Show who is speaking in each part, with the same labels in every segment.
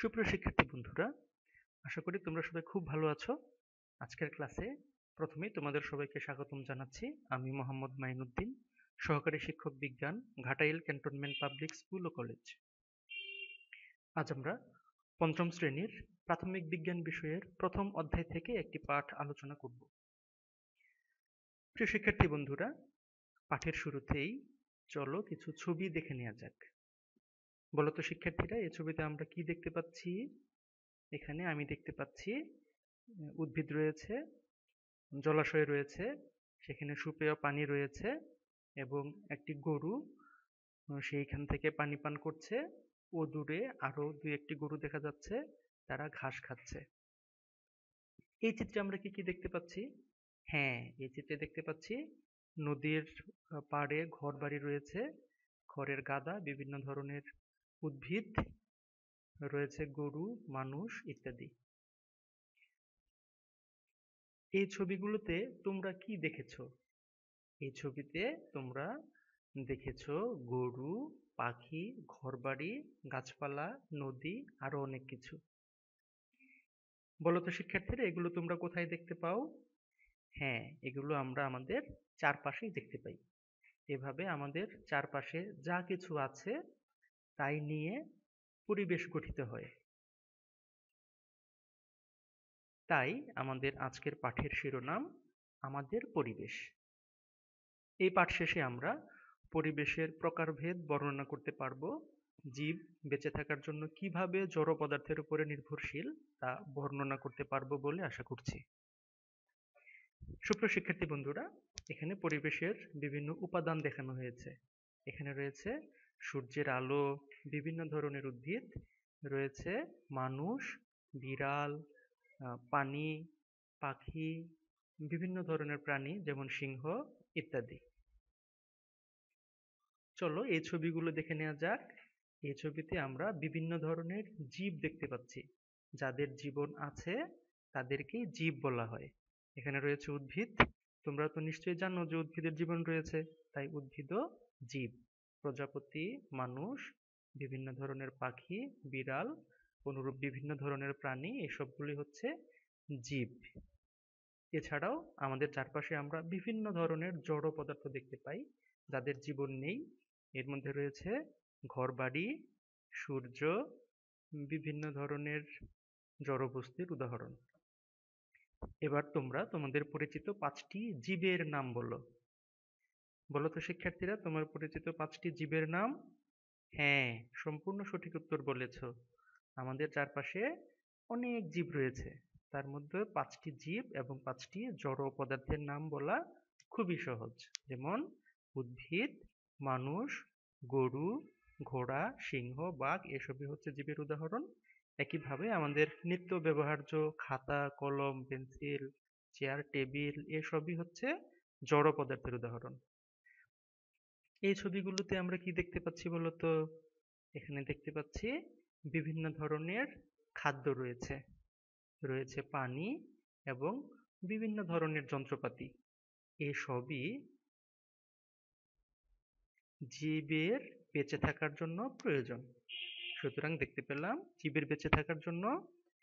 Speaker 1: সুপ্রিয় শিক্ষার্থী বন্ধুরা, আশা করি তোমরা সবাই খুব ভালো আছো। আজকের ক্লাসে প্রথমেই তোমাদের সবাইকে স্বাগতম জানাচ্ছি। আমি মোহাম্মদ মাইনুদ্দিন, সহকারী শিক্ষক বিজ্ঞান, ঘাটাইল ক্যান্টনমেন্ট পাবলিক স্কুল ও কলেজ। আজ আমরা পঞ্চম শ্রেণীর প্রাথমিক বিজ্ঞান বিষয়ের প্রথম অধ্যায় থেকে একটি পাঠ আলোচনা করব। প্রিয় শিক্ষার্থী বন্ধুরা, পাঠের শুরুতেই চলো কিছু ছবি দেখে নেওয়া যাক। বলো তো শিক্ষার্থীরা, এই ছবিতে আমরা কি দেখতে পাচ্ছি? এখানে আমি দেখতে পাচ্ছি উদ্ভিদ রয়েছে, জলাশয় রয়েছে, সেখানে সুপেয় পানি রয়েছে এবং একটি গরু সেইখান থেকে পানি পান করছে। ও দূরে আরো দুই একটি গরু দেখা যাচ্ছে, তারা ঘাস খাচ্ছে। এই চিত্রে আমরা কি কি দেখতে পাচ্ছি? হ্যাঁ, এই চিত্রে দেখতে পাচ্ছি নদীর পাড়ে ঘরবাড়ি রয়েছে, খড়ের গাদা, বিভিন্ন ধরনের উদ্ভিদ রয়েছে, গরু, মানুষ ইত্যাদি। এই ছবিগুলোতে তোমরা কি দেখেছো? এই ছবিতে তোমরা দেখেছো গরু, পাখি, ঘরবাড়ি, গাছপালা, নদী, আরো অনেক কিছু। বলো তো শিক্ষার্থীরা, এগুলো তোমরা কোথায় দেখতে পাও? হ্যাঁ, এগুলো আমরা আমাদের চারপাশেই দেখতে পাই। এভাবে আমাদের চারপাশে যা কিছু আছে তাই নিয়ে পরিবেশ গঠিত হয়। তাই আমাদের আজকের পাঠের শিরোনাম আমাদের পরিবেশ। এই পাঠ শেষে আমরা পরিবেশের প্রকারভেদ বর্ণনা করতে পারব, জীব বেঁচে থাকার জন্য কিভাবে জড় পদার্থের উপরে নির্ভরশীল তা বর্ণনা করতে পারব বলে আশা করছি। সুপ্রিয় শিক্ষার্থী বন্ধুরা, এখানে পরিবেশের বিভিন্ন উপাদান দেখানো হয়েছে। এখানে রয়েছে সূর্যের আলো, বিভিন্ন ধরনের উদ্ভিদ, রয়েছে মানুষ, বিড়াল, পানি, পাখি, বিভিন্ন ধরনের প্রাণী যেমন সিংহ ইত্যাদি। চলো এই ছবিগুলো দেখে নেওয়া যাক। এই ছবিতে আমরা বিভিন্ন ধরনের জীব দেখতে পাচ্ছি। যাদের জীবন আছে তাদেরকেই জীব বলা হয়। এখানে রয়েছে উদ্ভিদ। তোমরা তো নিশ্চয়ই জানো যে উদ্ভিদের জীবন রয়েছে, তাই উদ্ভিদও জীব। প্রজাপতি, মানুষ, বিভিন্ন ধরনের পাখি, বিড়াল, অনুরূপ বিভিন্ন ধরনের প্রাণী, এসবগুলি হচ্ছে জীব। এছাড়াও আমাদের চারপাশে আমরা বিভিন্ন ধরনের জড় পদার্থ দেখতে পাই যাদের জীবন নেই। এর মধ্যে রয়েছে ঘরবাড়ি, সূর্য, বিভিন্ন ধরনের জড় বস্তুর উদাহরণ। এবার তোমরা তোমাদের পরিচিত 5টি জীবের নাম বলো। বলো তো শিক্ষার্থীরা, তোমার পরিচিত 5টি জীবের নাম? হ্যাঁ, সম্পূর্ণ সঠিক উত্তর বলেছ। আমাদের চারপাশে অনেক জীব রয়েছে, তার মধ্যে 5টি জীব এবং 5টি জড় পদার্থের নাম বলা খুবই সহজ। যেমন উদ্ভিদ, মানুষ, গরু, ঘোড়া, সিংহ, বাঘ, এসবই হচ্ছে জীবের উদাহরণ। একইভাবে আমাদের নিত্য ব্যবহার্য খাতা, কলম, পেন্সিল, চেয়ার, টেবিল, এসবই হচ্ছে জড় পদার্থের উদাহরণ। এই ছবিগুলোতে আমরা কি দেখতে পাচ্ছি বলতো? এখানে দেখতে পাচ্ছি বিভিন্ন ধরনের খাদ্য রয়েছে, রয়েছে পানি এবং বিভিন্ন ধরনের যন্ত্রপাতি। এসবই জীবের বেঁচে থাকার জন্য প্রয়োজন। সুতরাং দেখতে পেলাম জীবের বেঁচে থাকার জন্য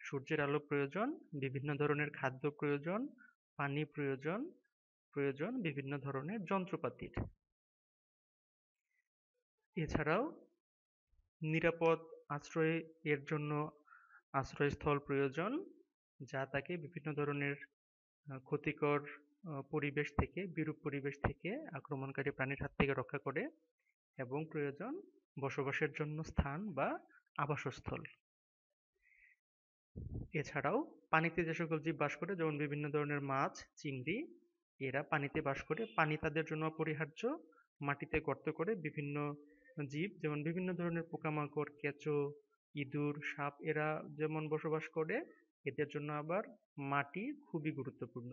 Speaker 1: সূর্যের আলো প্রয়োজন, বিভিন্ন ধরনের খাদ্য প্রয়োজন, পানি প্রয়োজন, প্রয়োজন বিভিন্ন ধরনের যন্ত্রপাতির। এছাড়াও নিরাপদ আশ্রয় এর জন্য আশ্রয়স্থল প্রয়োজন, যা তাকে বিভিন্ন ধরনের ক্ষতিকর পরিবেশ থেকে, বিরূপ পরিবেশ থেকে, আক্রমণকারী প্রাণীর হাত থেকে রক্ষা করে। এবং প্রয়োজন বসবাসের জন্য স্থান বা আবাসস্থল। এছাড়াও পানিতে যে সকল জীব বাস করে, যেমন বিভিন্ন ধরনের মাছ, চিংড়ি, এরা পানিতে বাস করে, পানি তাদের জন্য অপরিহার্য। মাটিতে গর্ত করে বিভিন্ন জীব, যেমন বিভিন্ন ধরনের পোকামাকড়, কেঁচো, ইঁদুর, সাপ, এরা যেমন বসবাস করে, এদের জন্য আবার মাটি খুবই গুরুত্বপূর্ণ।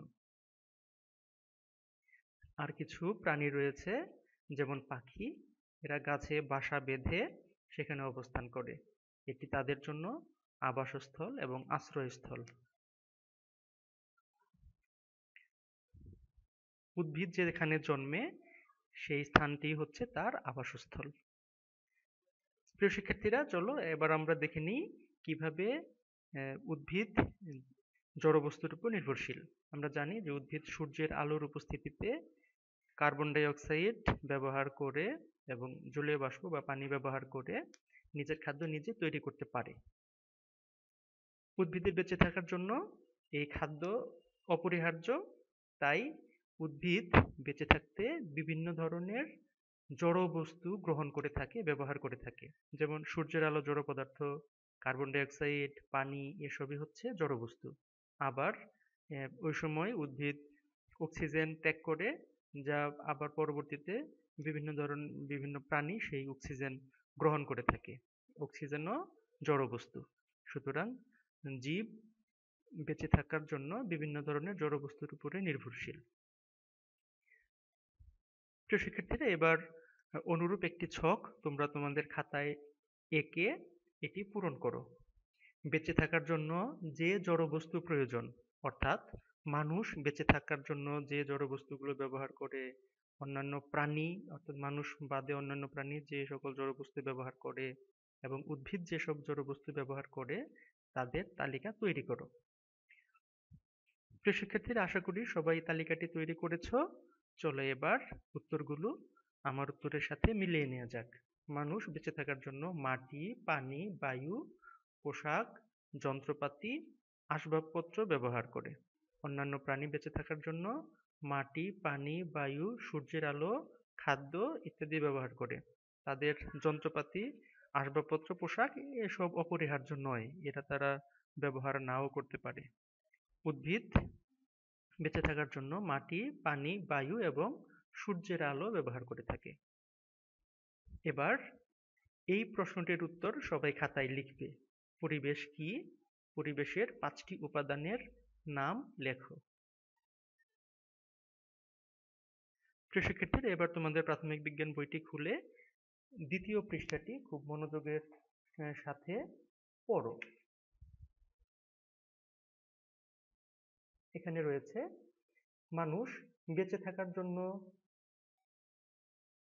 Speaker 1: আর কিছু প্রাণী রয়েছে যেমন পাখি, এরা গাছে বাসা বেঁধে সেখানে অবস্থান করে। এটি তাদের জন্য আবাসস্থল এবং আশ্রয়স্থল। উদ্ভিদ যেখানে জন্মে সেই স্থানটি হচ্ছে তার আবাসস্থল। প্রিয় শিক্ষার্থীরা, চলো এবার আমরা দেখে নিই কিভাবে উদ্ভিদ জড়বস্তুর উপর নির্ভরশীল। আমরা জানি যে উদ্ভিদ সূর্যের আলোর উপস্থিতিতে কার্বন ডাই অক্সাইড ব্যবহার করে এবং জলীয় বাষ্প বা পানি ব্যবহার করে নিজের খাদ্য নিজে তৈরি করতে পারে। উদ্ভিদের বেঁচে থাকার জন্য এই খাদ্য অপরিহার্য। তাই উদ্ভিদ বেঁচে থাকতে বিভিন্ন ধরনের জড় বস্তু গ্রহণ করে থাকে, ব্যবহার করে থাকে। যেমন সূর্যের আলো জড় পদার্থ, কার্বন ডাই অক্সাইড, পানি এসবই হচ্ছে জড় বস্তু। আবার ওই সময় উদ্ভিদ অক্সিজেন ত্যাগ করে, যা আবার পরবর্তীতে বিভিন্ন প্রাণী সেই অক্সিজেন গ্রহণ করে থাকে। অক্সিজেনও জড় বস্তু। সুতরাং জীব বেঁচে থাকার জন্য বিভিন্ন ধরনের জড় বস্তুর উপরে নির্ভরশীল। প্রিয় শিক্ষার্থীরা, এবার অনুরূপ একটি ছক তোমরা তোমাদের খাতায় এঁকে এটি পূরণ করো। বেঁচে থাকার জন্য যে জড় বস্তু প্রয়োজন, অর্থাৎ মানুষ বেঁচে থাকার জন্য যে জড় বস্তুগুলো ব্যবহার করে, অন্যান্য প্রাণী অর্থাৎ মানুষ বাদে অন্যান্য প্রাণী যে সকল জড় বস্তু ব্যবহার করে এবং উদ্ভিদ যেসব জড় বস্তু ব্যবহার করে, তাদের তালিকা তৈরি করো। প্রিয় শিক্ষার্থীরা, আশা করি সবাই তালিকাটি তৈরি করেছো। চলো এবার উত্তরগুলো আমার উত্তরের সাথে মিলিয়ে নেওয়া যাক। মানুষ বেঁচে থাকার জন্য মাটি, পানি, বায়ু, পোশাক, যন্ত্রপাতি, আসবাবপত্র ব্যবহার করে। অন্যান্য প্রাণী বেঁচে থাকার জন্য মাটি, পানি, বায়ু, সূর্যের আলো, খাদ্য ইত্যাদি ব্যবহার করে। তাদের যন্ত্রপাতি, আসবাবপত্র, পোশাক এসব অপরিহার্য নয়, এটা তারা ব্যবহার নাও করতে পারে। উদ্ভিদ বেঁচে থাকার জন্য মাটি, পানি, বায়ু এবং সূর্যের আলো ব্যবহার করে থাকে। এবার এই প্রশ্নটির উত্তর সবাই খাতায় লিখবে। পরিবেশ কি? পরিবেশের 5টি উপাদানের নাম লেখো। প্রিয় শিক্ষার্থীরা, এবার তোমাদের প্রাথমিক বিজ্ঞান বইটি খুলে দ্বিতীয় পৃষ্ঠাটি খুব মনোযোগের সাথে পড়ো। এখানে রয়েছে মানুষ বেঁচে থাকার জন্য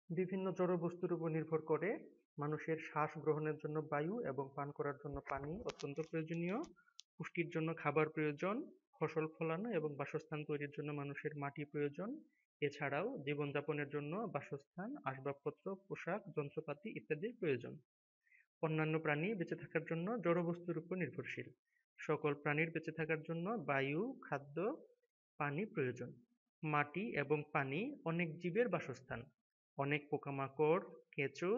Speaker 1: বিভিন্ন জড় বস্তুর উপর নির্ভর করে। মানুষের শ্বাস গ্রহণের জন্য বায়ু এবং পান করার জন্য পানি অত্যন্ত প্রয়োজনীয়। পুষ্টির জন্য খাবার প্রয়োজন। ফসল ফলানো এবং বাসস্থান তৈরির জন্য মানুষের মাটি প্রয়োজন। এছাড়াও জীবনযাপনের জন্য বাসস্থান, আসবাবপত্র, পোশাক, যন্ত্রপাতি ইত্যাদির প্রয়োজন। অন্যান্য প্রাণী বেঁচে থাকার জন্য জড় বস্তুর উপর নির্ভরশীল। সকল প্রাণীর বেঁচে থাকার জন্য বায়ু, খাদ্য, পানি প্রয়োজন। মাটি এবং পানি অনেক জীবের বাসস্থান। অনেক পোকামাকড়, কেঁচো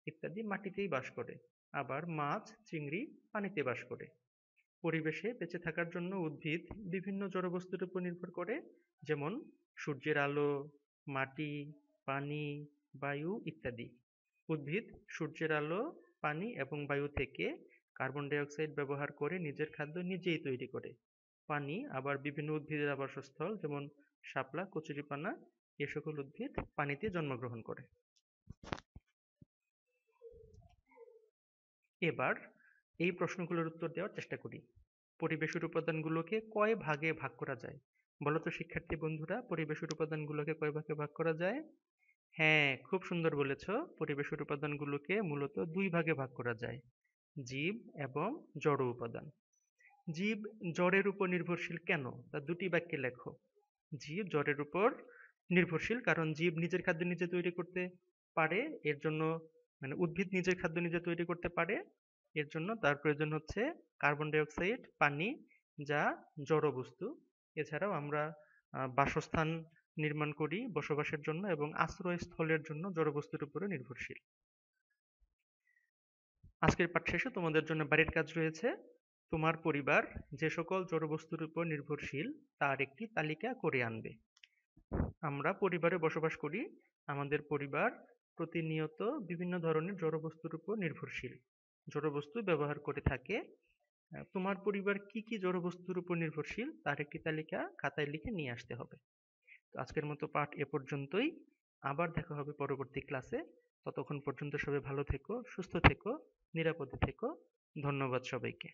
Speaker 1: ইত্যাদি মাটিতেই বাস করে। আবার মাছ, চিংড়ি পানিতে বাস করে। পরিবেশে বেঁচে থাকার জন্য উদ্ভিদ বিভিন্ন জড়বস্তুর উপর নির্ভর করে, যেমন সূর্যের আলো, মাটি, পানি, বায়ু ইত্যাদি। উদ্ভিদ সূর্যের আলো, পানি এবং বায়ু থেকে কার্বন ডাই অক্সাইড ব্যবহার করে নিজের খাদ্য নিজেই তৈরি করে। পানি আবার বিভিন্ন উদ্ভিদের আবাসস্থল, যেমন শাপলা, কচুরিপানা এ সকল উদ্ভিদ পানিতে জন্মগ্রহণ করে। এবার এই প্রশ্নগুলোর উত্তর দেওয়ার চেষ্টা করি। পরিবেশের উপাদানগুলোকে কয় ভাগে ভাগ করা যায়? বলো তো শিক্ষার্থী বন্ধুরা, পরিবেশের উপাদানগুলোকে কয় ভাগে ভাগ করা যায়? হ্যাঁ, খুব সুন্দর বলেছ। পরিবেশের উপাদানগুলোকে মূলত 2 ভাগে ভাগ করা যায়, জীব এবং জড় উপাদান। জীব জড়ের উপর নির্ভরশীল কেন, তা 2টি বাক্যে লেখো। জীব জড়ের উপর নির্ভরশীল কারণ জীব নিজের খাদ্য নিজে তৈরি করতে পারে, এর জন্য উদ্ভিদ নিজের খাদ্য নিজে তৈরি করতে পারে, এর জন্য তার প্রয়োজন হচ্ছে কার্বন ডাই অক্সাইড, পানি, যা জড় বস্তু। এছাড়াও আমরা বাসস্থান নির্মাণ করি বসবাসের জন্য এবং আশ্রয়স্থলের জন্য জড় বস্তুর উপরে নির্ভরশীল। আজকের পাঠ শেষে তোমাদের জন্য বাড়ির কাজ রয়েছে। তোমার পরিবার যে সকল জড় বস্তুর উপর নির্ভরশীল তার একটি তালিকা করে আনবে। আমরা পরিবারে বসবাস করি। আমাদের পরিবার প্রতিনিয়ত বিভিন্ন ধরনের জড় বস্তুর উপর নির্ভরশীল, জড় বস্তু ব্যবহার করে থাকে। তোমার পরিবার কি কি জড় বস্তুর উপর নির্ভরশীল তার একটি তালিকা খাতায় লিখে নিয়ে আসতে হবে। তো আজকের মতো পাঠ এ পর্যন্তই। আবার দেখা হবে পরবর্তী ক্লাসে। ততক্ষণ পর্যন্ত সবাই ভালো থেকো, সুস্থ থেকো, নিরাপদে থেকো। ধন্যবাদ সবাইকে।